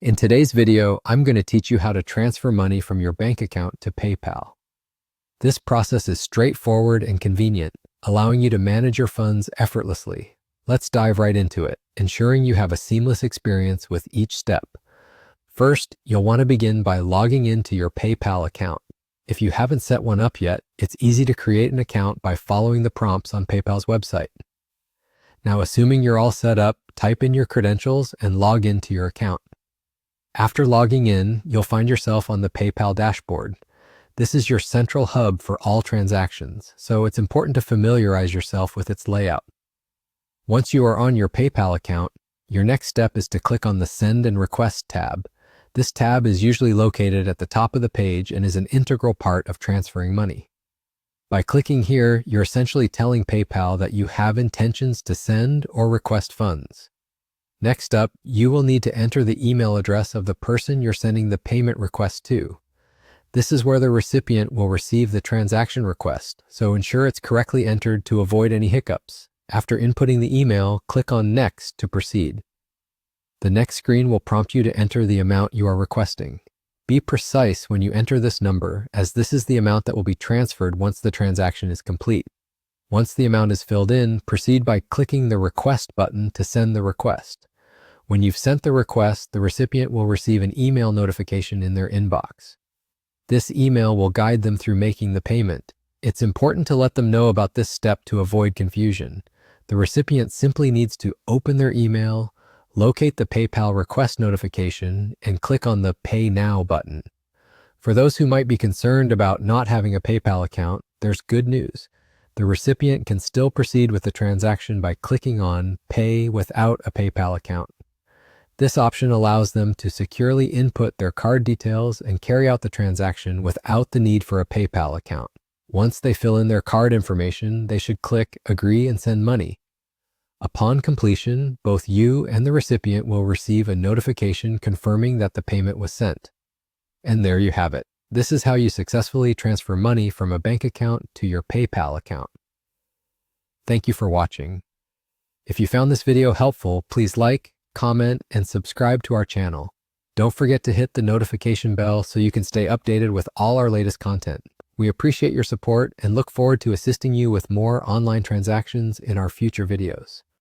In today's video, I'm going to teach you how to transfer money from your bank account to PayPal. This process is straightforward and convenient, allowing you to manage your funds effortlessly. Let's dive right into it, ensuring you have a seamless experience with each step. First, you'll want to begin by logging into your PayPal account. If you haven't set one up yet, it's easy to create an account by following the prompts on PayPal's website. Now, assuming you're all set up, type in your credentials and log into your account. After logging in, you'll find yourself on the PayPal dashboard. This is your central hub for all transactions, so it's important to familiarize yourself with its layout. Once you are on your PayPal account, your next step is to click on the Send and Request tab. This tab is usually located at the top of the page and is an integral part of transferring money. By clicking here, you're essentially telling PayPal that you have intentions to send or request funds. Next up, you will need to enter the email address of the person you're sending the payment request to. This is where the recipient will receive the transaction request, so ensure it's correctly entered to avoid any hiccups. After inputting the email, click on Next to proceed. The next screen will prompt you to enter the amount you are requesting. Be precise when you enter this number, as this is the amount that will be transferred once the transaction is complete. Once the amount is filled in, proceed by clicking the Request button to send the request. When you've sent the request, the recipient will receive an email notification in their inbox. This email will guide them through making the payment. It's important to let them know about this step to avoid confusion. The recipient simply needs to open their email, locate the PayPal request notification, and click on the Pay Now button. For those who might be concerned about not having a PayPal account, there's good news. The recipient can still proceed with the transaction by clicking on Pay without a PayPal account. This option allows them to securely input their card details and carry out the transaction without the need for a PayPal account. Once they fill in their card information, they should click Agree and Send Money. Upon completion, both you and the recipient will receive a notification confirming that the payment was sent. And there you have it. This is how you successfully transfer money from a bank account to your PayPal account. Thank you for watching. If you found this video helpful, please like, comment, and subscribe to our channel. Don't forget to hit the notification bell so you can stay updated with all our latest content. We appreciate your support and look forward to assisting you with more online transactions in our future videos.